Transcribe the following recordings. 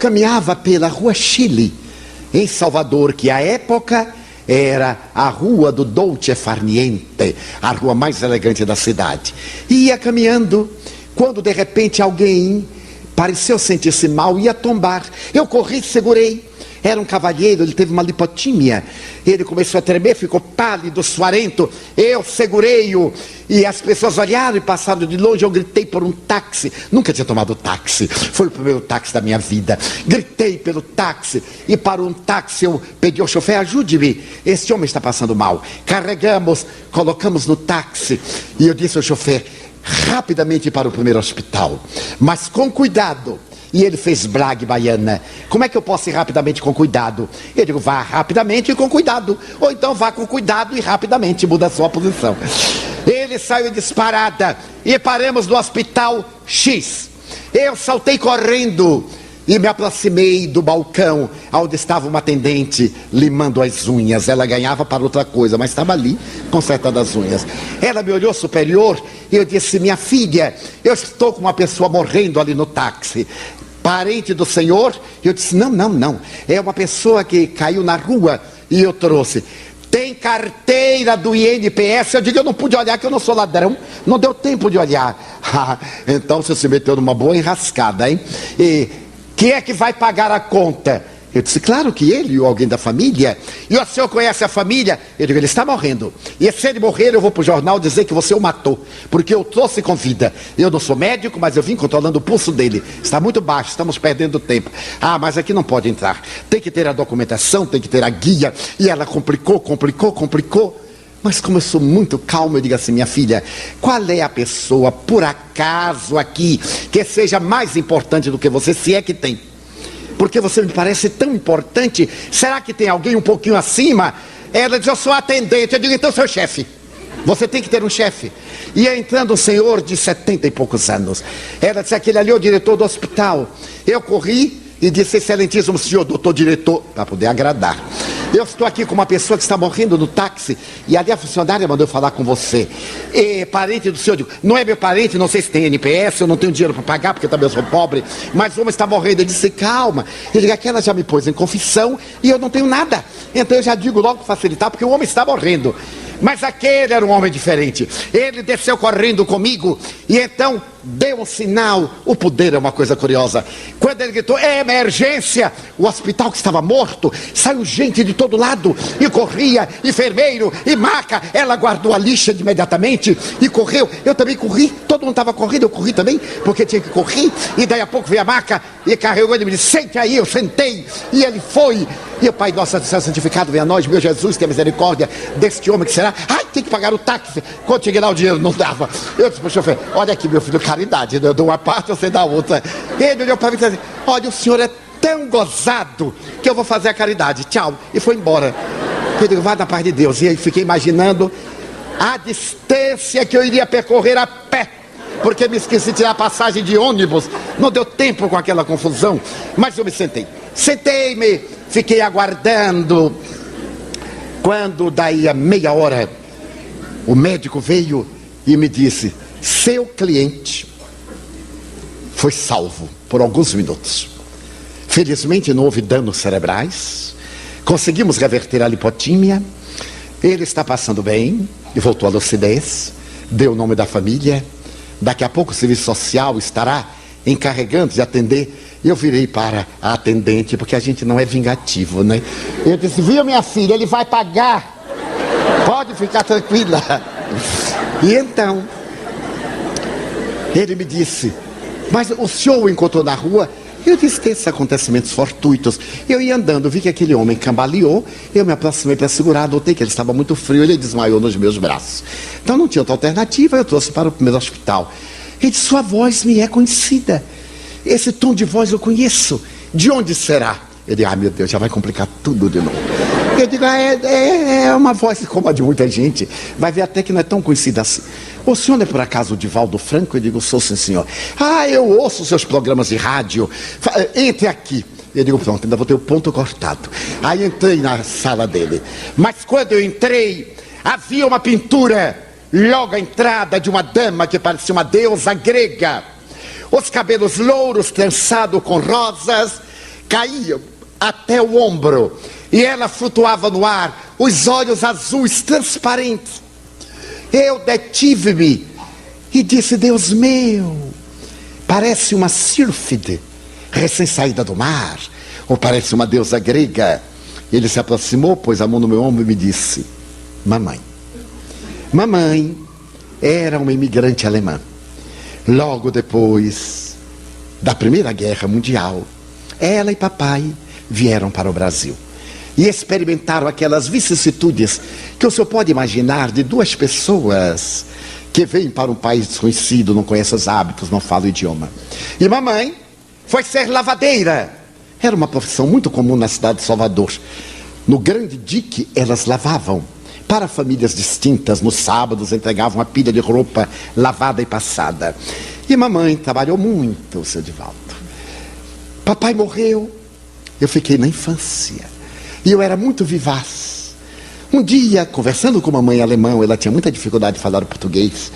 caminhava pela Rua Chile, em Salvador, que à época era a Rua do Dolce Far Niente, a rua mais elegante da cidade. E ia caminhando, quando de repente alguém pareceu sentir-se mal, ia tombar. Eu corri, segurei. Era um cavalheiro, ele teve uma lipotímia. Ele começou a tremer, ficou pálido, suarento. Eu segurei-o e as pessoas olharam e passaram de longe. Eu gritei por um táxi. Nunca tinha tomado táxi. Foi o primeiro táxi da minha vida. Gritei pelo táxi e para um táxi eu pedi ao chofer: ajude-me, esse homem está passando mal. Carregamos, colocamos no táxi e eu disse ao chofer: rapidamente para o primeiro hospital, mas com cuidado. E ele fez blague baiana: como é que eu posso ir rapidamente com cuidado? Eu digo: vá rapidamente e com cuidado, ou então vá com cuidado e rapidamente muda a sua posição. Ele saiu disparada e paramos no hospital X. Eu saltei correndo e me aproximei do balcão onde estava uma atendente limando as unhas. Ela ganhava para outra coisa, mas estava ali consertando as unhas. Ela me olhou superior e eu disse: minha filha, eu estou com uma pessoa morrendo ali no táxi. Parente do senhor? Eu disse: não, é uma pessoa que caiu na rua e eu trouxe. Tem carteira do INPS? Eu digo: eu não pude olhar, que eu não sou ladrão. Não deu tempo de olhar. Então você se meteu numa boa enrascada, hein? E quem é que vai pagar a conta? Eu disse: claro que ele ou alguém da família. E o senhor conhece a família? Eu digo: ele está morrendo. E se ele morrer, eu vou para o jornal dizer que você o matou, porque eu trouxe com vida. Eu não sou médico, mas eu vim controlando o pulso dele. Está muito baixo, estamos perdendo tempo. Ah, mas aqui não pode entrar. Tem que ter a documentação, tem que ter a guia. E ela complicou. Mas como eu sou muito calmo, eu digo assim: minha filha, qual é a pessoa, por acaso aqui, que seja mais importante do que você, se é que tem? Porque você me parece tão importante. Será que tem alguém um pouquinho acima? Ela diz: eu sou atendente. Eu digo: então seu chefe. Você tem que ter um chefe. Ia entrando um senhor de 70 e poucos anos. Ela disse: aquele ali é o diretor do hospital. Eu corri e disse: excelentíssimo senhor, doutor diretor, para poder agradar. Eu estou aqui com uma pessoa que está morrendo no táxi e ali a funcionária mandou falar com você. E parente do senhor, eu digo: não é meu parente, não sei se tem NPS, eu não tenho dinheiro para pagar porque também eu sou pobre, mas o homem está morrendo. Eu disse: calma. Ele digo: aquela já me pôs em confissão e eu não tenho nada. Então eu já digo logo para facilitar, porque o homem está morrendo. Mas aquele era um homem diferente. Ele desceu correndo comigo e então deu um sinal. O poder é uma coisa curiosa. Quando ele gritou: é emergência! O hospital que estava morto, saiu gente de todo lado e corria, enfermeiro e maca. Ela guardou a lixa imediatamente e correu. Eu também corri, todo mundo estava correndo, eu corri também, porque tinha que correr. E daí a pouco veio a maca e carregou ele e me disse: sente aí. Eu sentei e ele foi. E o Pai nosso do céu santificado venha a nós, meu Jesus, tenha misericórdia deste homem que será. Ai, tem que pagar o táxi. Quando cheguei lá, o dinheiro não dava. Eu disse para o chofer: olha aqui, meu filho, caridade, eu dou uma parte, você dá outra. Ele olhou para mim e disse: olha, o senhor é tão gozado que eu vou fazer a caridade, tchau. E foi embora. Eu digo: vai na paz de Deus. E aí fiquei imaginando a distância que eu iria percorrer a pé, porque me esqueci de tirar a passagem de ônibus. Não deu tempo com aquela confusão. Mas eu me sentei. Sentei-me, fiquei aguardando. Quando daí a meia hora o médico veio e me disse: seu cliente foi salvo por alguns minutos. Felizmente não houve danos cerebrais. Conseguimos reverter a lipotímia. Ele está passando bem e voltou à lucidez. Deu o nome da família. Daqui a pouco o serviço social estará encarregando de atender. Eu virei para a atendente, porque a gente não é vingativo, né? Eu disse: viu, minha filha, ele vai pagar. Pode ficar tranquila. E então ele me disse: mas o senhor o encontrou na rua? Eu disse que esses acontecimentos fortuitos. Eu ia andando, vi que aquele homem cambaleou. Eu me aproximei para segurar, notei que ele estava muito frio. Ele desmaiou nos meus braços. Então não tinha outra alternativa, eu trouxe para o primeiro hospital. Ele disse: sua voz me é conhecida. Esse tom de voz eu conheço. De onde será? Eu digo: ah, meu Deus, já vai complicar tudo de novo. Eu digo: é uma voz como a de muita gente. Vai ver até que não é tão conhecida assim. O senhor não é por acaso o Divaldo Franco? Eu digo: sou, sim, senhor. Ah, eu ouço seus programas de rádio. Entre aqui. Eu digo: pronto, ainda vou ter o ponto cortado. Aí entrei na sala dele. Mas quando eu entrei, havia uma pintura logo à entrada de uma dama que parecia uma deusa grega. Os cabelos louros, trançados com rosas, caíam até o ombro, e ela flutuava no ar, os olhos azuis transparentes. Eu detive-me e disse: Deus meu, parece uma sílfide recém-saída do mar, ou parece uma deusa grega. Ele se aproximou, pôs a mão no meu ombro e me disse: mamãe. Mamãe era uma imigrante alemã. Logo depois da Primeira Guerra Mundial, ela e papai vieram para o Brasil e experimentaram aquelas vicissitudes que o senhor pode imaginar de duas pessoas que vêm para um país desconhecido, não conhecem os hábitos, não falam o idioma. E mamãe foi ser lavadeira. Era uma profissão muito comum na cidade de Salvador. No grande dique elas lavavam para famílias distintas. Nos sábados entregavam uma pilha de roupa lavada e passada. E mamãe trabalhou muito, seu Divaldo. Papai morreu, eu fiquei na infância e eu era muito vivaz. Um dia, conversando com mamãe em alemão, ela tinha muita dificuldade de falar o português,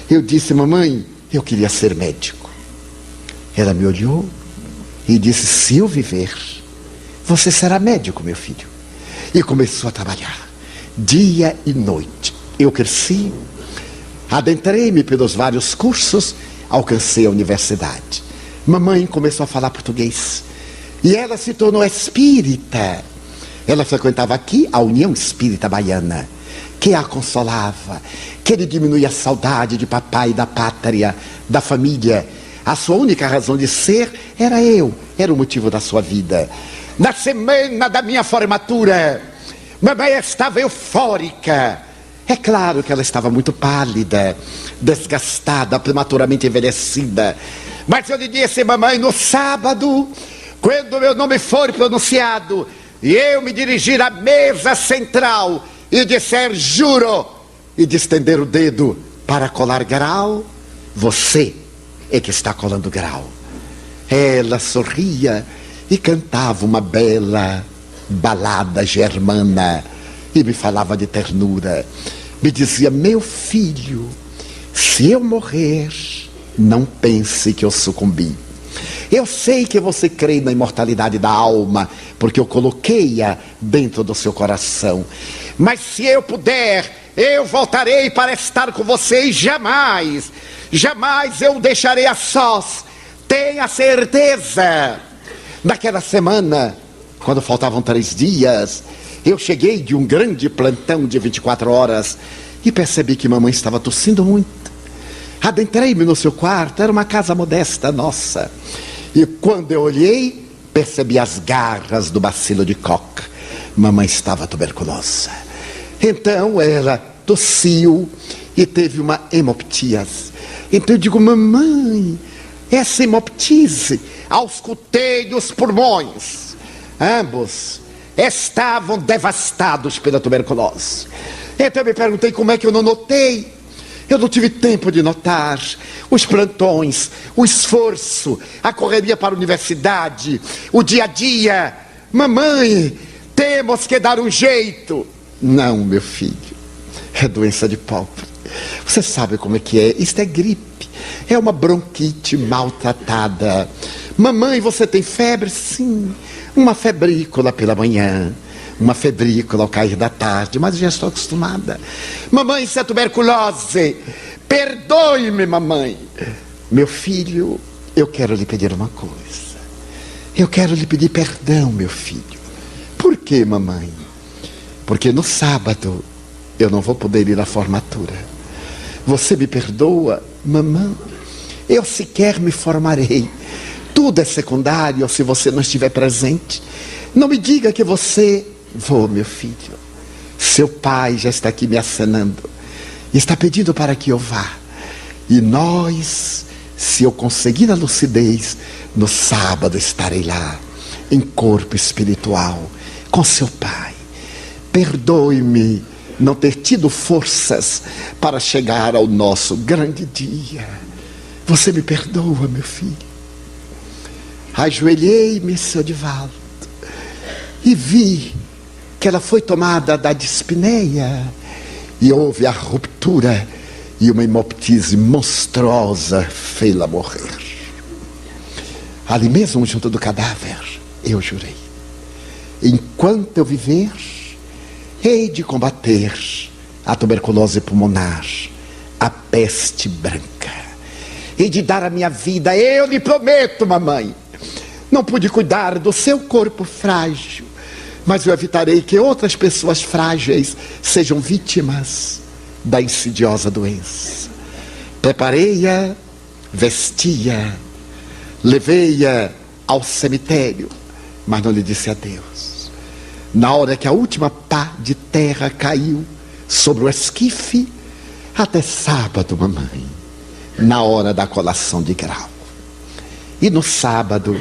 eu disse: mamãe, eu queria ser médico. Ela me olhou e disse: se eu viver, você será médico, meu filho. E começou a trabalhar dia e noite. Eu cresci, adentrei-me pelos vários cursos, alcancei a universidade. Mamãe começou a falar português e ela se tornou espírita. Ela frequentava aqui a União Espírita Baiana, que a consolava, que lhe diminuía a saudade de papai, da pátria, da família. A sua única razão de ser era eu, era o motivo da sua vida. Na semana da minha formatura, mamãe estava eufórica. É claro que ela estava muito pálida, desgastada, prematuramente envelhecida. Mas eu lhe disse: mamãe, no sábado, quando meu nome for pronunciado e eu me dirigir à mesa central e disser juro, e de estender o dedo para colar grau, você é que está colando grau. Ela sorria e cantava uma bela balada germana e me falava de ternura. Me dizia: meu filho, se eu morrer, não pense que eu sucumbi. Eu sei que você crê na imortalidade da alma, porque eu coloquei-a dentro do seu coração. Mas se eu puder, eu voltarei para estar com você e jamais, jamais eu o deixarei a sós. Tenha certeza. Naquela semana, quando faltavam 3 dias, eu cheguei de um grande plantão de 24 horas e percebi que mamãe estava tossindo muito. Adentrei-me no seu quarto, era uma casa modesta nossa. E quando eu olhei, percebi as garras do bacilo de Koch. Mamãe estava tuberculosa. Então ela tossiu e teve uma hemoptise. Então eu digo: mamãe, essa hemoptise auscultei os pulmões. Ambos estavam devastados pela tuberculose. Então eu me perguntei como é que eu não notei. Eu não tive tempo de notar os plantões, o esforço, a correria para a universidade, o dia a dia. Mamãe, temos que dar um jeito. Não, meu filho, é doença de pobre. Você sabe como é que é? Isto é gripe, é uma bronquite maltratada. Mamãe, você tem febre? Sim, uma febrícula pela manhã, uma febrícula ao cair da tarde, mas já estou acostumada. Mamãe, isso é tuberculose. Perdoe-me, mamãe. Meu filho, eu quero lhe pedir uma coisa. Eu quero lhe pedir perdão, meu filho. Por quê, mamãe? Porque no sábado eu não vou poder ir à formatura. Você me perdoa, mamãe? Eu sequer me formarei. Tudo é secundário se você não estiver presente. Não me diga que você... Vou, meu filho. Seu pai já está aqui me acenando. Está pedindo para que eu vá. E nós, se eu conseguir a lucidez, no sábado estarei lá, em corpo espiritual, com seu pai. Perdoe-me não ter tido forças para chegar ao nosso grande dia. Você me perdoa, meu filho? Ajoelhei-me, seu Divaldo, e vi que ela foi tomada da dispneia e houve a ruptura e uma hemoptise monstruosa fê-la morrer. Ali mesmo, junto do cadáver, eu jurei: enquanto eu viver, hei de combater a tuberculose pulmonar, a peste branca, e de dar a minha vida. Eu lhe prometo, mamãe, não pude cuidar do seu corpo frágil, mas eu evitarei que outras pessoas frágeis sejam vítimas da insidiosa doença. Preparei-a, vesti-a, levei-a ao cemitério, mas não lhe disse adeus. Na hora que a última pá de terra caiu sobre o esquife, até sábado, mamãe, na hora da colação de grau. E no sábado,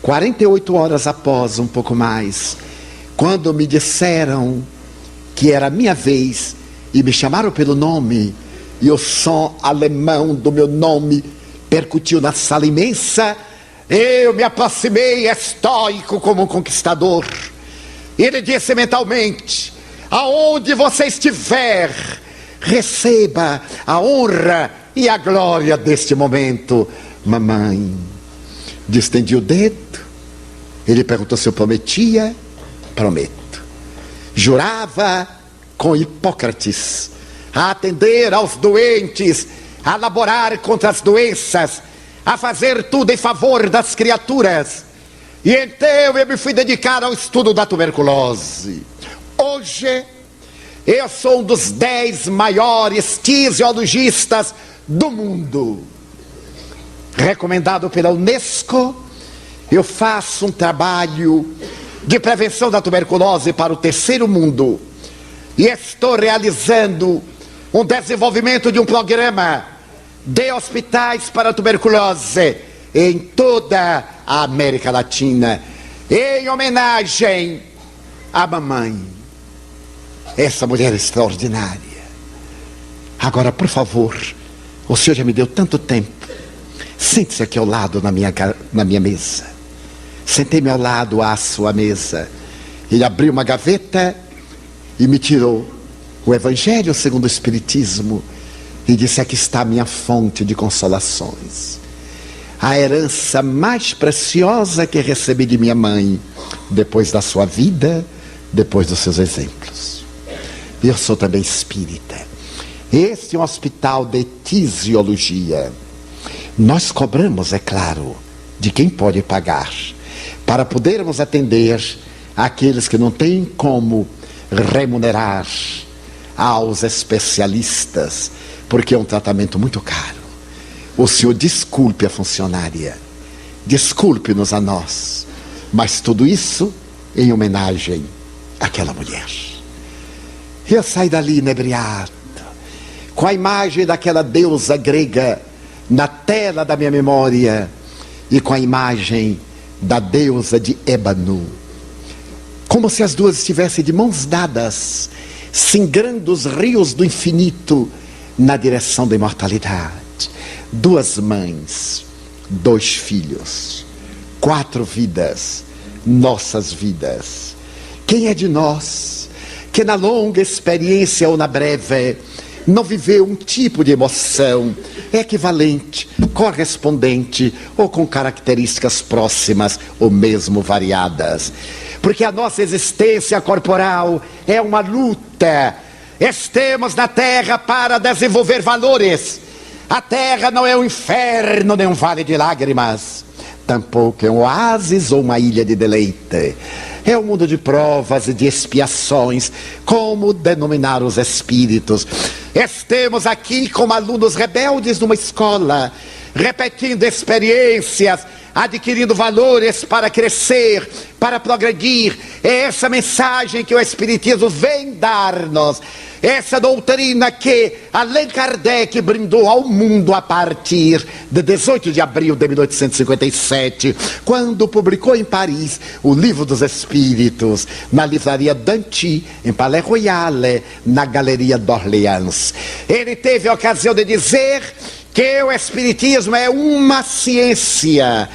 48 horas após, um pouco mais, quando me disseram que era a minha vez e me chamaram pelo nome, e o som alemão do meu nome percutiu na sala imensa, eu me aproximei estoico como um conquistador. Ele disse mentalmente: aonde você estiver, receba a honra e a glória deste momento. Mamãe, distendi o dedo. Ele perguntou se eu prometia. Prometo. Jurava com Hipócrates a atender aos doentes, a laborar contra as doenças, a fazer tudo em favor das criaturas. E então eu me fui dedicar ao estudo da tuberculose. Hoje eu sou um dos 10 maiores tisiologistas do mundo. Recomendado pela Unesco, eu faço um trabalho de prevenção da tuberculose para o terceiro mundo. E estou realizando um desenvolvimento de um programa de hospitais para a tuberculose em toda a América Latina, em homenagem à mamãe, essa mulher extraordinária. Agora, por favor, o senhor já me deu tanto tempo, sente-se aqui ao lado na minha mesa. Sentei-me ao lado à sua mesa. Ele abriu uma gaveta e me tirou o Evangelho segundo o Espiritismo e disse: aqui está a minha fonte de consolações, a herança mais preciosa que recebi de minha mãe, depois da sua vida, depois dos seus exemplos. Eu sou também espírita. Este é um hospital de tisiologia. Nós cobramos, é claro, de quem pode pagar, para podermos atender aqueles que não têm como remunerar aos especialistas, porque é um tratamento muito caro. O senhor desculpe a funcionária, desculpe-nos a nós, mas tudo isso em homenagem àquela mulher. Eu saí dali inebriado, com a imagem daquela deusa grega na tela da minha memória, e com a imagem da deusa de Ébano, como se as duas estivessem de mãos dadas, singrando os rios do infinito na direção da imortalidade. 2 mães, 2 filhos, 4 vidas, nossas vidas. Quem é de nós que na longa experiência ou na breve não viveu um tipo de emoção equivalente, correspondente ou com características próximas ou mesmo variadas? Porque a nossa existência corporal é uma luta. Estamos na Terra para desenvolver valores. A Terra não é um inferno nem um vale de lágrimas, tampouco é um oásis ou uma ilha de deleite. É um mundo de provas e de expiações, como denominar os espíritos. Estamos aqui como alunos rebeldes numa escola, repetindo experiências, adquirindo valores para crescer, para progredir. É essa mensagem que o Espiritismo vem dar-nos. Essa doutrina que Allan Kardec brindou ao mundo a partir de 18 de abril de 1857, quando publicou em Paris o Livro dos Espíritos, na livraria Danty, em Palais Royal, na Galeria d'Orléans. Ele teve a ocasião de dizer que o Espiritismo é uma ciência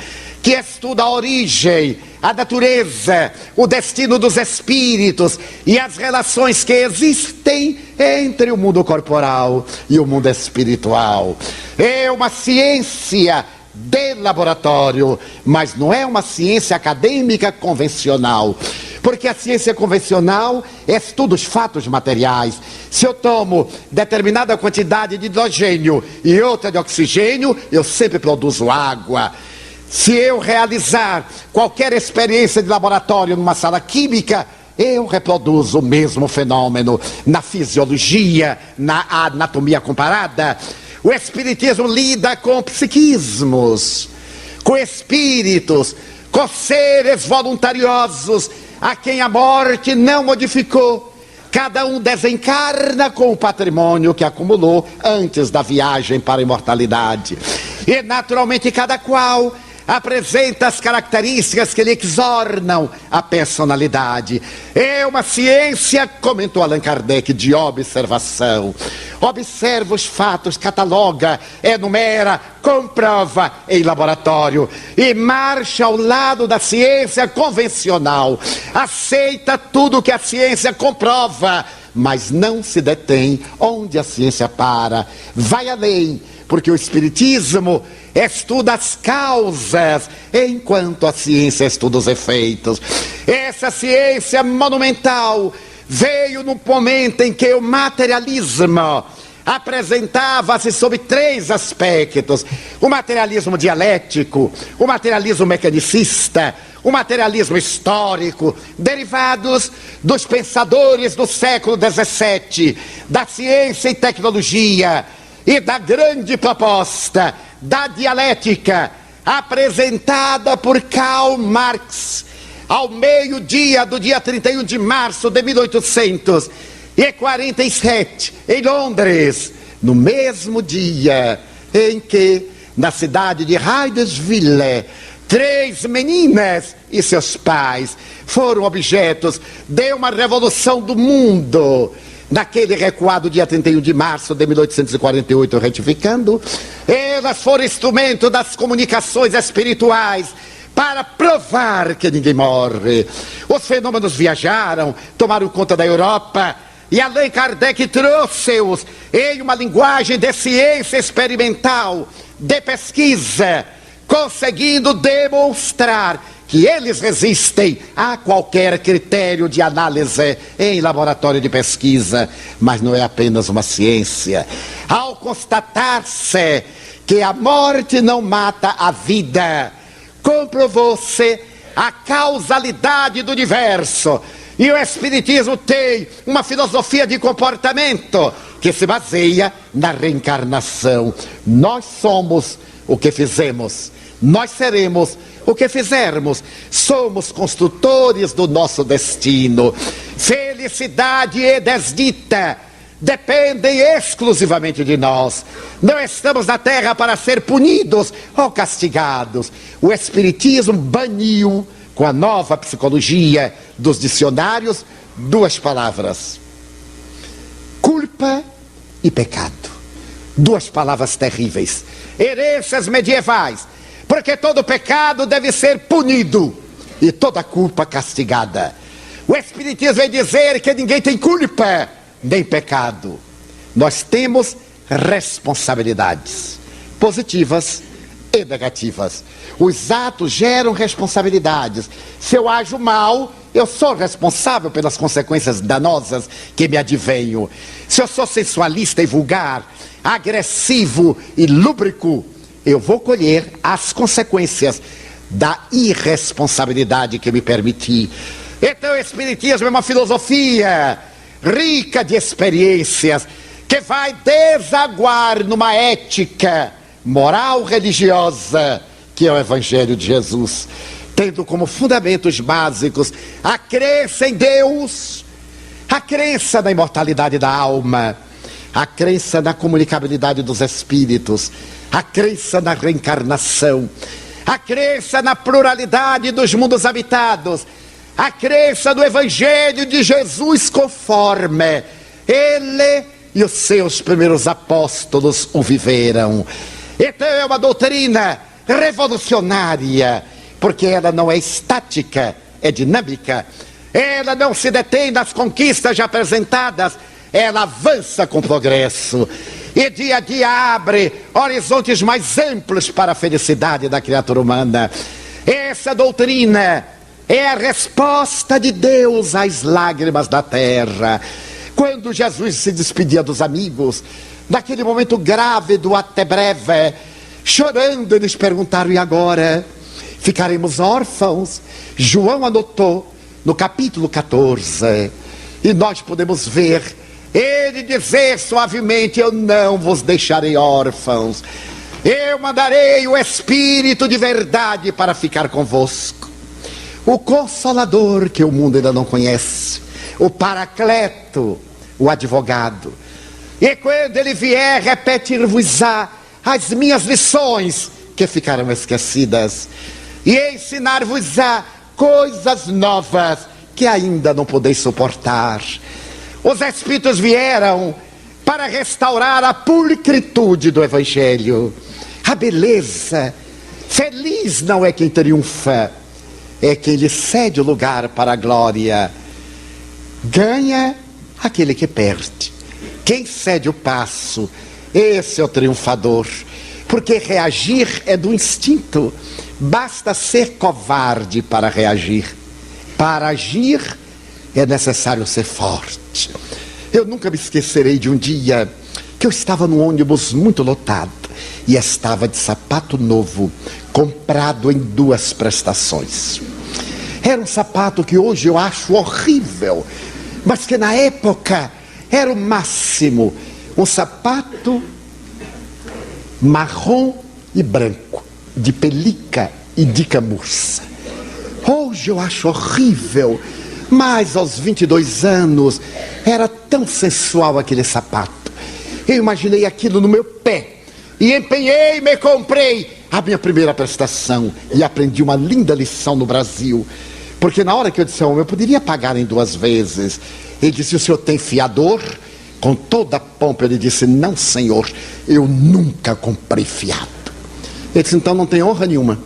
que estuda a origem, a natureza, o destino dos espíritos e as relações que existem entre o mundo corporal e o mundo espiritual. É uma ciência de laboratório, mas não é uma ciência acadêmica convencional. Porque a ciência convencional estuda os fatos materiais. Se eu tomo determinada quantidade de hidrogênio e outra de oxigênio, eu sempre produzo água. Se eu realizar qualquer experiência de laboratório numa sala química, eu reproduzo o mesmo fenômeno na fisiologia, na anatomia comparada. O Espiritismo lida com psiquismos, com espíritos, com seres voluntariosos, a quem a morte não modificou. Cada um desencarna com o patrimônio que acumulou antes da viagem para a imortalidade. E naturalmente cada qual apresenta as características que lhe exornam a personalidade. É uma ciência, comentou Allan Kardec, de observação. Observa os fatos, cataloga, enumera, comprova em laboratório e marcha ao lado da ciência convencional. Aceita tudo que a ciência comprova, mas não se detém onde a ciência para. Vai além, porque o Espiritismo estuda as causas, enquanto a ciência estuda os efeitos. Essa ciência monumental veio no momento em que o materialismo apresentava-se sob 3 aspectos: o materialismo dialético, o materialismo mecanicista, o materialismo histórico, derivados dos pensadores do século XVII, da ciência e tecnologia e da grande proposta da dialética apresentada por Karl Marx ao meio-dia do dia 31 de março de 1847, em Londres, no mesmo dia em que, na cidade de Hydesville, 3 meninas e seus pais foram objetos de uma revolução do mundo. Naquele recuado dia 31 de março de 1848, retificando, elas foram instrumento das comunicações espirituais para provar que ninguém morre. Os fenômenos viajaram, tomaram conta da Europa, e Allan Kardec trouxe-os em uma linguagem de ciência experimental, de pesquisa, conseguindo demonstrar que eles resistem a qualquer critério de análise em laboratório de pesquisa. Mas não é apenas uma ciência. Ao constatar-se que a morte não mata a vida, comprovou-se a causalidade do universo. E o Espiritismo tem uma filosofia de comportamento que se baseia na reencarnação. Nós somos o que fizemos, nós seremos o que fizermos. Somos construtores do nosso destino. Felicidade e desdita dependem exclusivamente de nós. Não estamos na terra para ser punidos ou castigados. O Espiritismo baniu, com a nova psicologia dos dicionários, 2 palavras: culpa e pecado. 2 palavras terríveis, heranças medievais, porque todo pecado deve ser punido e toda culpa castigada. O Espiritismo vem dizer que ninguém tem culpa nem pecado. Nós temos responsabilidades positivas e negativas. Os atos geram responsabilidades. Se eu ajo mal, eu sou responsável pelas consequências danosas que me advenham. Se eu sou sensualista e vulgar, agressivo e lúbrico, eu vou colher as consequências da irresponsabilidade que me permiti. Então o Espiritismo é uma filosofia rica de experiências que vai desaguar numa ética moral religiosa, que é o Evangelho de Jesus, tendo como fundamentos básicos a crença em Deus, a crença na imortalidade da alma, a crença na comunicabilidade dos espíritos, a crença na reencarnação, a crença na pluralidade dos mundos habitados, a crença no Evangelho de Jesus conforme ele e os seus primeiros apóstolos o viveram. Então é uma doutrina revolucionária, porque ela não é estática, é dinâmica. Ela não se detém nas conquistas já apresentadas, ela avança com progresso. e dia a dia abre horizontes mais amplos para a felicidade da criatura humana. Essa doutrina é a resposta de Deus às lágrimas da terra. Quando Jesus se despedia dos amigos, naquele momento grávido até breve, chorando, eles perguntaram: e agora? Ficaremos órfãos? João anotou no capítulo 14, e nós podemos ver ele dizer suavemente: eu não vos deixarei órfãos, eu mandarei o Espírito de verdade para ficar convosco, o Consolador que o mundo ainda não conhece, o Paracleto, o advogado. E quando ele vier, repetir-vos-á as minhas lições que ficaram esquecidas, e ensinar-vos-á coisas novas que ainda não podeis suportar. Os Espíritos vieram para restaurar a pulcritude do Evangelho, a beleza. Feliz não é quem triunfa, é quem lhe cede o lugar para a glória. Ganha aquele que perde. Quem cede o passo, esse é o triunfador. Porque reagir é do instinto. Basta ser covarde para reagir. Para agir é necessário ser forte. Eu nunca me esquecerei de um dia que eu estava num ônibus muito lotado e estava de sapato novo, comprado em 2 prestações. Era um sapato que hoje eu acho horrível, mas que na época era o máximo. Um sapato marrom e branco, de pelica e de camurça. Hoje eu acho horrível, mas aos 22 anos era tão sensual aquele sapato. Eu imaginei aquilo no meu pé e empenhei-me e comprei a minha primeira prestação, e aprendi uma linda lição no Brasil. Porque na hora que eu disse ao homem, eu poderia pagar em 2 vezes. Ele disse: o senhor tem fiador? Com toda a pompa ele disse: não, senhor, eu nunca comprei fiado. Ele disse: então não tem honra nenhuma,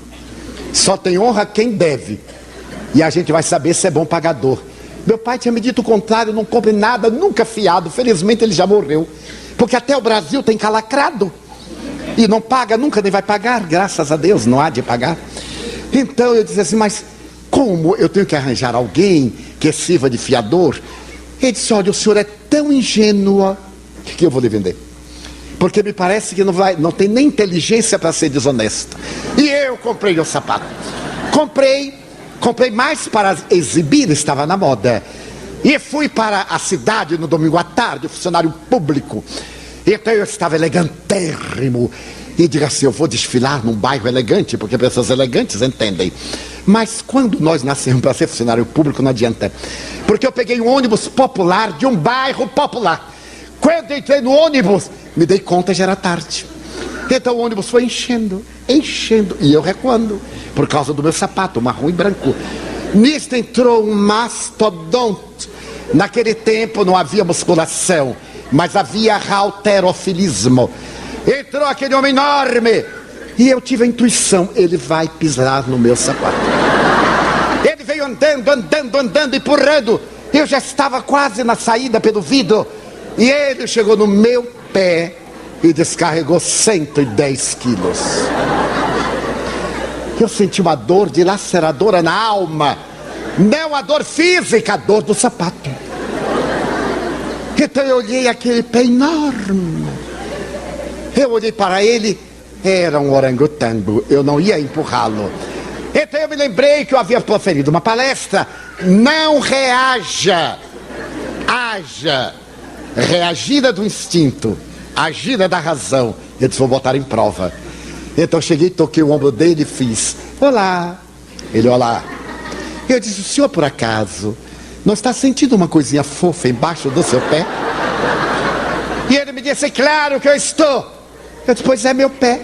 só tem honra quem deve, e a gente vai saber se é bom pagador. Meu pai tinha me dito o contrário: não compre nada, nunca fiado. Felizmente ele já morreu, porque até o Brasil tem calacrado e não paga nunca, nem vai pagar, graças a Deus, não há de pagar. Então eu disse assim: mas como eu tenho que arranjar alguém que sirva de fiador? Ele disse: olha, o senhor é tão ingênua que eu vou lhe vender, porque me parece que não tem nem inteligência para ser desonesta. E eu comprei o sapato. Comprei mais para exibir, estava na moda. E fui para a cidade no domingo à tarde, funcionário público. Então eu estava elegantérrimo. E digo assim: eu vou desfilar num bairro elegante, porque pessoas elegantes entendem. Mas quando nós nascemos para ser funcionário público, não adianta. Porque eu peguei um ônibus popular de um bairro popular. Quando entrei no ônibus, me dei conta, já era tarde. Então o ônibus foi enchendo, e eu recuando, por causa do meu sapato marrom e branco. Nisto entrou um mastodonte. Naquele tempo não havia musculação, mas havia halterofilismo. Entrou aquele homem enorme, e eu tive a intuição: ele vai pisar no meu sapato. Ele veio andando, empurrando. Eu já estava quase na saída pelo vidro, e ele chegou no meu pé e descarregou 110 quilos. Eu senti uma dor dilaceradora na alma, não a dor física, a dor do sapato. Então eu olhei aquele pé enorme, eu olhei para ele, era um orangotango, eu não ia empurrá-lo. Então eu me lembrei que eu havia proferido uma palestra: não reaja, haja. Reagir é do instinto, agir é da razão. Eu disse: vou botar em prova. Então eu cheguei, toquei o ombro dele e fiz: olá. Ele: olá. Eu disse: o senhor por acaso não está sentindo uma coisinha fofa embaixo do seu pé? E ele me disse: claro que eu estou. Eu disse: pois é meu pé.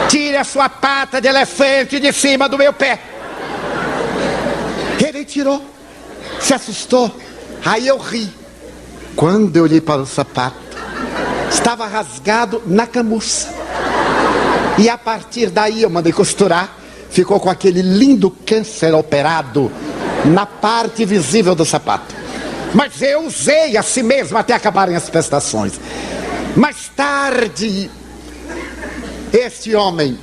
Tire a sua pata de elefante de cima do meu pé. Ele tirou, se assustou. Aí eu ri. Quando eu olhei para o sapato, estava rasgado na camurça. E a partir daí eu mandei costurar. Ficou com aquele lindo câncer operado na parte visível do sapato. Mas eu usei a si mesmo até acabarem as prestações. Mais tarde, este homem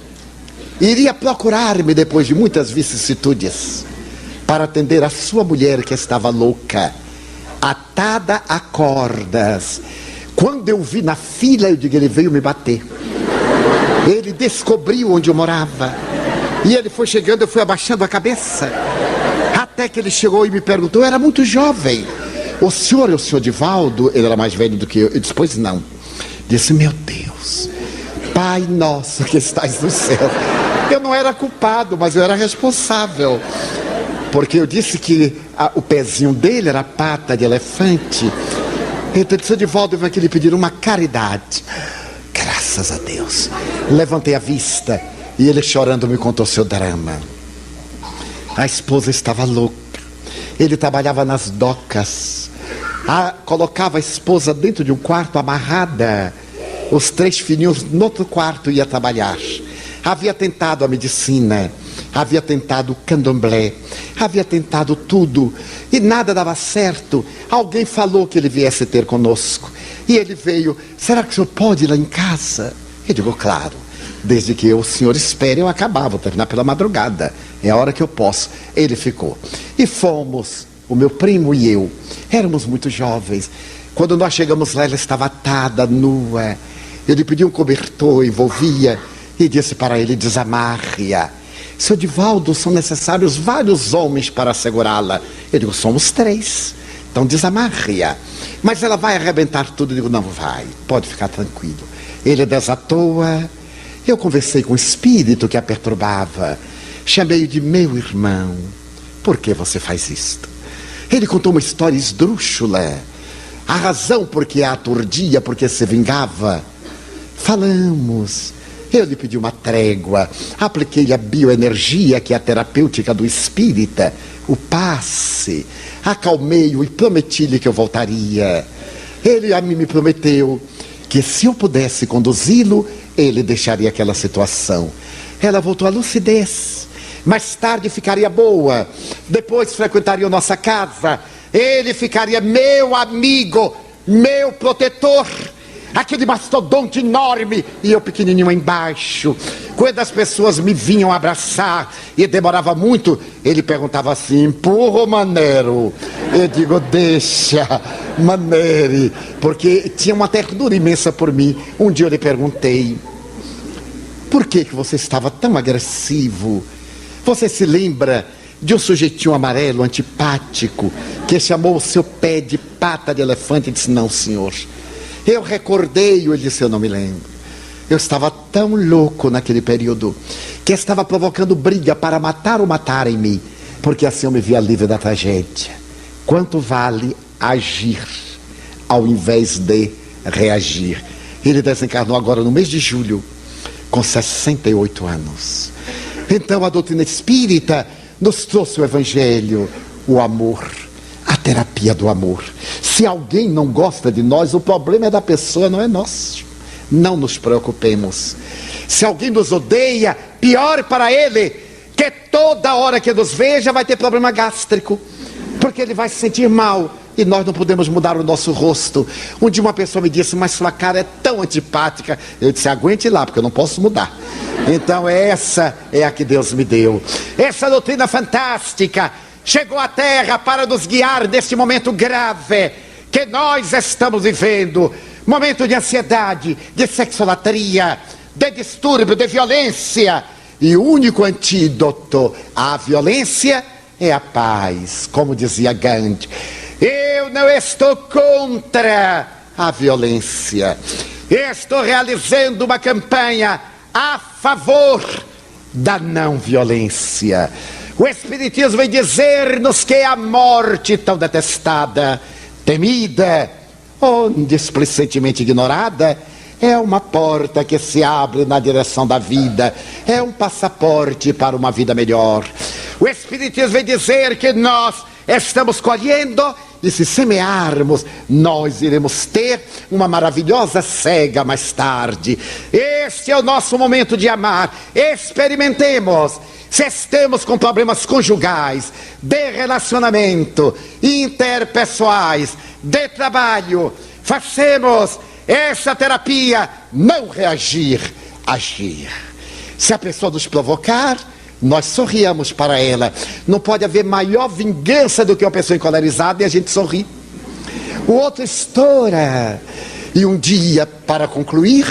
iria procurar-me depois de muitas vicissitudes para atender a sua mulher que estava louca, atada a cordas. Quando eu vi na fila, eu digo, ele veio me bater. Ele descobriu onde eu morava. E ele foi chegando, eu fui abaixando a cabeça. Até que ele chegou e me perguntou, eu era muito jovem. O senhor é o senhor Divaldo? Ele era mais velho do que eu. Eu disse, pois não. Disse, meu Deus, Pai nosso que estás no céu. Eu não era culpado, mas eu era responsável. Porque eu disse que o pezinho dele era pata de elefante. Então eu disse, Divaldo, eu vim aqui lhe pedir uma caridade. Graças a Deus. Levantei a vista e ele chorando me contou seu drama. A esposa estava louca. Ele trabalhava nas docas. Colocava a esposa dentro de um quarto amarrada. Os 3 filhinhos no outro quarto ia trabalhar. Havia tentado a medicina, havia tentado o candomblé, havia tentado tudo e nada dava certo. Alguém falou que ele viesse ter conosco e ele veio. Será que o senhor pode ir lá em casa? Eu digo, claro, desde que o senhor espere eu acabar, vou terminar pela madrugada, é a hora que eu posso. Ele ficou e fomos, o meu primo e eu, éramos muito jovens. Quando nós chegamos lá, ela estava atada, nua. Eu lhe pedi um cobertor, envolvia e disse para ele, desamarre-a. Seu Divaldo, são necessários vários homens para segurá-la. Eu digo, somos 3, então desamarre-a. Mas ela vai arrebentar tudo. Eu digo, não vai, pode ficar tranquilo. Ele desatou-a. Eu conversei com o espírito que a perturbava. Chamei-o de meu irmão. Por que você faz isto? Ele contou uma história esdrúxula. A razão por que a aturdia, porque se vingava. Falamos. Eu lhe pedi uma trégua, apliquei a bioenergia, que é a terapêutica do espírita, o passe, acalmei-o e prometi-lhe que eu voltaria. Ele a mim me prometeu que se eu pudesse conduzi-lo, ele deixaria aquela situação. Ela voltou à lucidez, mais tarde ficaria boa, depois frequentaria nossa casa, ele ficaria meu amigo, meu protetor. Aquele mastodonte enorme e eu pequenininho embaixo. Quando as pessoas me vinham abraçar e demorava muito, ele perguntava assim, empurra, Manero? Eu digo, deixa, manere, porque tinha uma ternura imensa por mim. Um dia eu lhe perguntei, por que você estava tão agressivo? Você se lembra de um sujeitinho amarelo, antipático, que chamou o seu pé de pata de elefante? E disse, não, senhor. Eu recordei-o, ele disse, eu não me lembro. Eu estava tão louco naquele período, que estava provocando briga para matar ou matarem-me, porque assim eu me via livre da tragédia. Quanto vale agir, ao invés de reagir? Ele desencarnou agora no mês de julho, com 68 anos. Então a doutrina espírita nos trouxe o evangelho, o amor, a terapia do amor. Se alguém não gosta de nós, o problema é da pessoa, não é nosso. Não nos preocupemos. Se alguém nos odeia, pior para ele, que toda hora que nos veja vai ter problema gástrico, porque ele vai se sentir mal. E nós não podemos mudar o nosso rosto. Um dia uma pessoa me disse, mas sua cara é tão antipática. Eu disse, aguente lá, porque eu não posso mudar. Então essa é a que Deus me deu. Essa doutrina fantástica chegou à Terra para nos guiar neste momento grave que nós estamos vivendo. Momento de ansiedade, de sexolatria, de distúrbio, de violência. E o único antídoto à violência é a paz, como dizia Gandhi. Eu não estou contra a violência. Estou realizando uma campanha a favor da não violência. O Espiritismo vem dizer-nos que a morte tão detestada, temida ou displicentemente ignorada, é uma porta que se abre na direção da vida, é um passaporte para uma vida melhor. O Espiritismo vem dizer que nós estamos colhendo, e se semearmos, nós iremos ter uma maravilhosa cega mais tarde. Este é o nosso momento de amar. Experimentemos. Se estamos com problemas conjugais, de relacionamento, interpessoais, de trabalho, façamos Essa terapia, não reagir, agir. Se a pessoa nos provocar, nós sorriamos para ela. Não pode haver maior vingança do que uma pessoa encolerizada e a gente sorri. O outro estoura. E um dia, para concluir,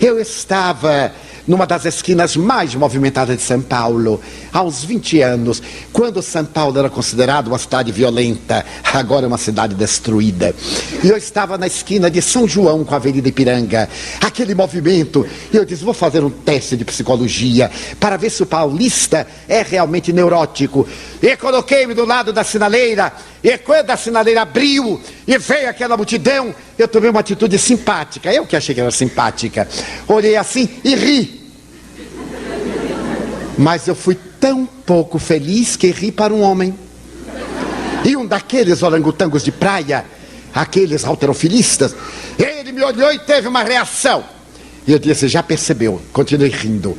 eu estava numa das esquinas mais movimentadas de São Paulo, há uns 20 anos, quando São Paulo era considerado uma cidade violenta, agora é uma cidade destruída. E eu estava na esquina de São João com a Avenida Ipiranga, aquele movimento, e eu disse, vou fazer um teste de psicologia, para ver se o paulista é realmente neurótico. E coloquei-me do lado da sinaleira, e quando a sinaleira abriu, e veio aquela multidão, eu tomei uma atitude simpática, eu que achei que era simpática, olhei assim e ri. Mas eu fui tão pouco feliz que ri para um homem. E um daqueles orangotangos de praia, aqueles halterofilistas, ele me olhou e teve uma reação. E eu disse, já percebeu, continuei rindo.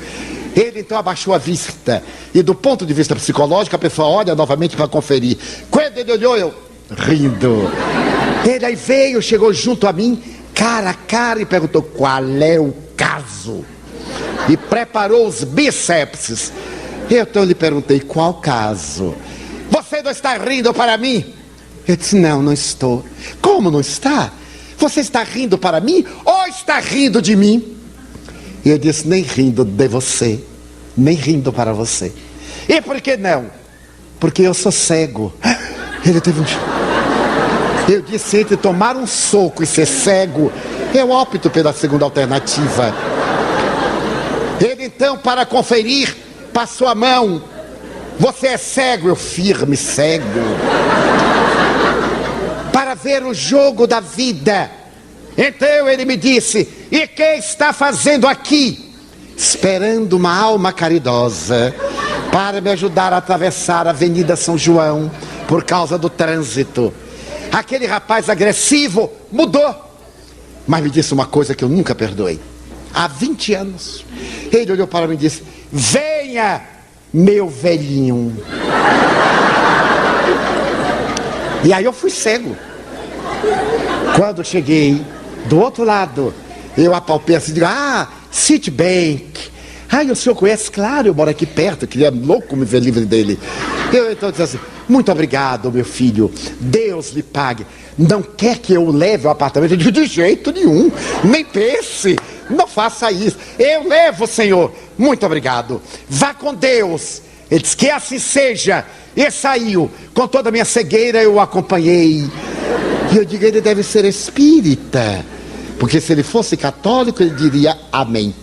Ele então abaixou a vista. E do ponto de vista psicológico, a pessoa olha novamente para conferir. Quando ele olhou, eu rindo. Ele aí veio, chegou junto a mim, cara a cara, e perguntou, qual é o caso? E preparou os bíceps. Eu então lhe perguntei, qual caso? Você não está rindo para mim? Eu disse, não, não estou. Como não está? Você está rindo para mim ou está rindo de mim? E eu disse, nem rindo de você, nem rindo para você. E por que não? Porque eu sou cego. Ele teve um... Eu disse, entre tomar um soco e ser cego, eu opto pela segunda alternativa. Ele então, para conferir, passou a mão. Você é cego? Eu, firme, cego. Para ver o jogo da vida. Então ele me disse, e quem está fazendo aqui? Esperando uma alma caridosa para me ajudar a atravessar a Avenida São João por causa do trânsito. Aquele rapaz agressivo mudou, mas me disse uma coisa que eu nunca perdoei. Há 20 anos ele olhou para mim e disse, venha, meu velhinho. E aí eu fui cego. Quando cheguei do outro lado, eu apalpei assim, digo, Citibank. O senhor conhece? Claro, eu moro aqui perto, queria louco me ver livre dele. Eu então disse assim, muito obrigado, meu filho, Deus lhe pague. Não quer que eu leve o apartamento? Eu digo, de jeito nenhum, nem pense, não faça isso. Eu levo, senhor, muito obrigado, vá com Deus. Ele disse, que assim seja. E saiu, com toda a minha cegueira eu o acompanhei. E eu digo, ele deve ser espírita, porque se ele fosse católico ele diria amém.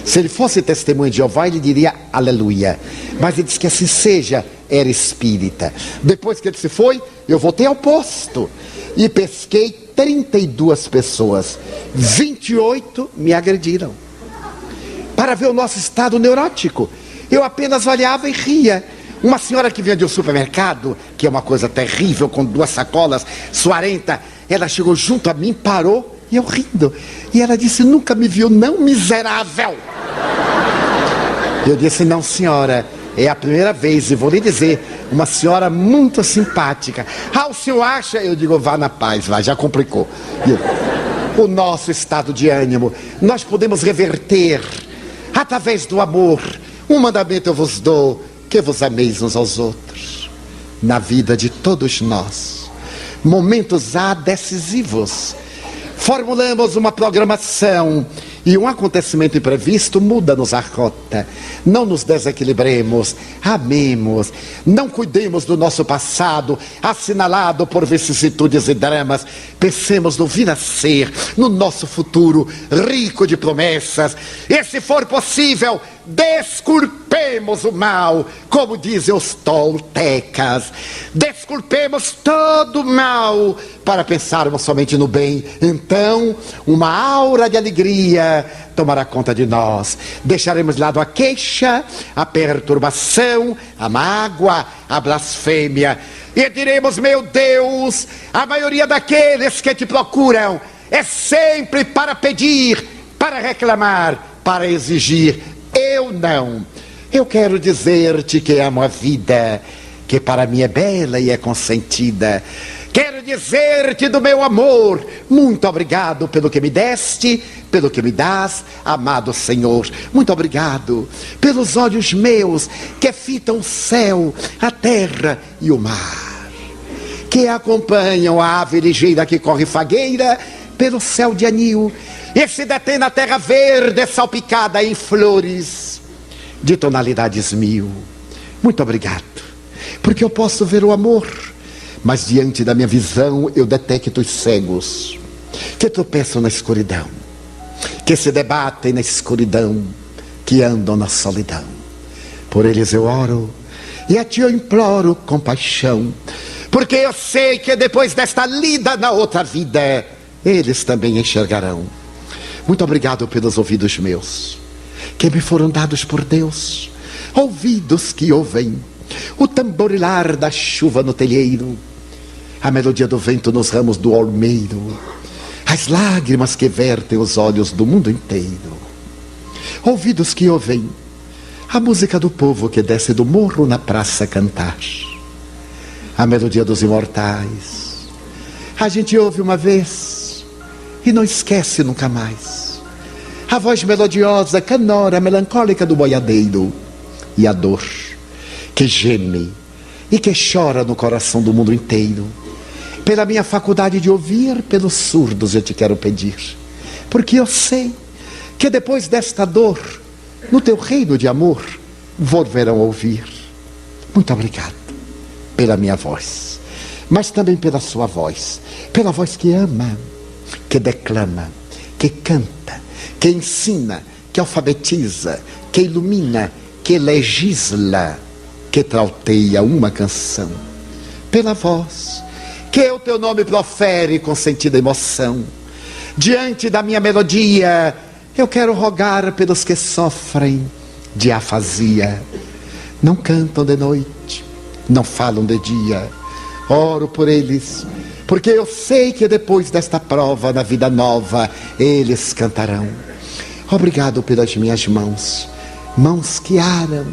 Se ele fosse testemunha de Jeová ele diria aleluia. Mas ele disse que assim seja, era espírita. Depois que ele se foi, eu voltei ao posto e pesquei 32 pessoas, 28 me agrediram. Para ver o nosso estado neurótico, eu apenas olhava e ria. Uma senhora que vinha de um supermercado, que é uma coisa terrível, com 2 sacolas, suarenta, ela chegou junto a mim, parou, e eu rindo. E ela disse, nunca me viu, não, miserável. Eu disse, não, senhora, é a primeira vez, e vou lhe dizer, uma senhora muito simpática. O senhor acha? Eu digo, vá na paz, vai, já complicou. O nosso estado de ânimo, nós podemos reverter, através do amor. Um mandamento eu vos dou, que vos ameis uns aos outros. Na vida de todos nós, momentos há decisivos. Formulamos uma programação e um acontecimento imprevisto muda-nos a rota. Não nos desequilibremos, amemos, não cuidemos do nosso passado, assinalado por vicissitudes e dramas. Pensemos no vir a ser, no nosso futuro, rico de promessas. E se for possível, desculpemos o mal, como dizem os toltecas. Desculpemos todo o mal para pensarmos somente no bem. Então, uma aura de alegria tomará conta de nós. Deixaremos de lado a queixa, a perturbação, a mágoa, a blasfêmia. E diremos, meu Deus, a maioria daqueles que te procuram é sempre para pedir, para reclamar, para exigir. Eu não. Eu quero dizer-te que amo a vida, que para mim é bela e é consentida, Quero dizer-te do meu amor, muito obrigado pelo que me deste, pelo que me dás, amado Senhor. Muito obrigado pelos olhos meus que fitam o céu, a terra e o mar, que acompanham a ave ligeira que corre fagueira pelo céu de anil e se detém na terra verde salpicada em flores de tonalidades mil. Muito obrigado, porque eu posso ver o amor, mas diante da minha visão eu detecto os cegos que tropeçam na escuridão, que se debatem na escuridão, que andam na solidão. Por eles eu oro e a ti eu imploro compaixão, porque eu sei que depois desta lida na outra vida, eles também enxergarão. Muito obrigado pelos ouvidos meus, que me foram dados por Deus, ouvidos que ouvem o tamborilar da chuva no telheiro, a melodia do vento nos ramos do olmeiro, as lágrimas que vertem os olhos do mundo inteiro. Ouvidos que ouvem a música do povo que desce do morro na praça cantar, a melodia dos imortais. A gente ouve uma vez e não esquece nunca mais. A voz melodiosa, canora, melancólica do boiadeiro, e a dor que geme e que chora no coração do mundo inteiro. Pela minha faculdade de ouvir, pelos surdos eu te quero pedir, porque eu sei que depois desta dor, no teu reino de amor, volverão a ouvir. Muito obrigado pela minha voz, mas também pela sua voz, pela voz que ama, que declama, que canta, que ensina, que alfabetiza, que ilumina, que legisla, que trauteia uma canção. Pela voz que o teu nome profere com sentida emoção. Diante da minha melodia, eu quero rogar pelos que sofrem de afasia. Não cantam de noite, não falam de dia. Oro por eles, porque eu sei que depois desta prova, na vida nova, eles cantarão. Obrigado pelas minhas mãos, mãos que aram,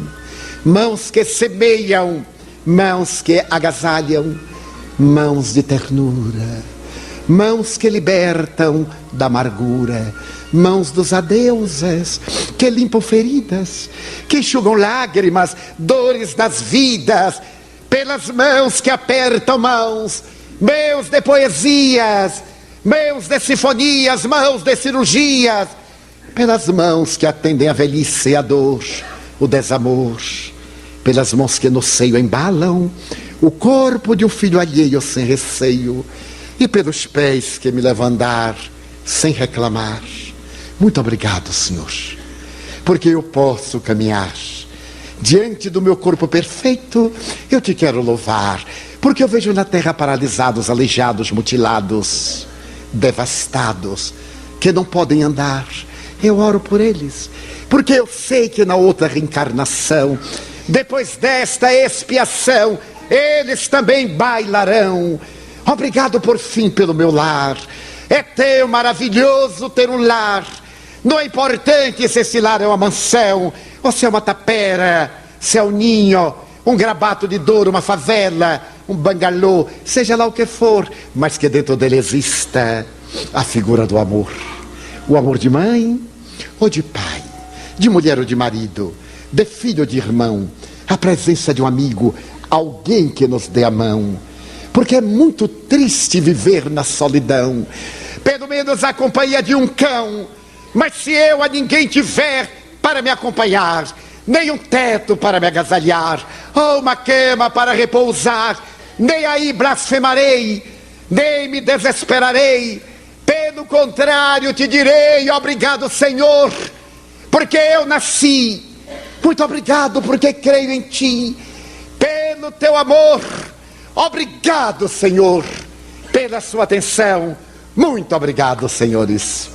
mãos que semeiam, mãos que agasalham, mãos de ternura, mãos que libertam da amargura, mãos dos adeuses, que limpam feridas, que enxugam lágrimas, dores das vidas, pelas mãos que apertam mãos, mãos de poesias, mãos de sinfonias, mãos de cirurgias, pelas mãos que atendem a velhice e a dor, o desamor, pelas mãos que no seio embalam o corpo de um filho alheio sem receio, e pelos pés que me levam a andar sem reclamar. Muito obrigado, Senhor, porque eu posso caminhar diante do meu corpo perfeito. Eu te quero louvar, porque eu vejo na terra paralisados, aleijados, mutilados, devastados, que não podem andar. Eu oro por eles, porque eu sei que na outra reencarnação, depois desta expiação, eles também bailarão. Obrigado por fim pelo meu lar. É teu maravilhoso ter um lar. Não é importante se esse lar é uma mansão, ou se é uma tapera, se é um ninho, um grabato de dor, uma favela, um bangalô, seja lá o que for, mas que dentro dele exista a figura do amor. O amor de mãe ou de pai, de mulher ou de marido, de filho ou de irmão, a presença de um amigo, alguém que nos dê a mão, porque é muito triste viver na solidão. Pelo menos a companhia de um cão, mas se eu a ninguém tiver para me acompanhar, nem um teto para me agasalhar, ou uma cama para repousar, nem aí blasfemarei, nem me desesperarei. Pelo contrário, te direi: obrigado, Senhor, porque eu nasci. Muito obrigado, porque creio em ti. Pelo teu amor, obrigado, Senhor, pela sua atenção. Muito obrigado, senhores.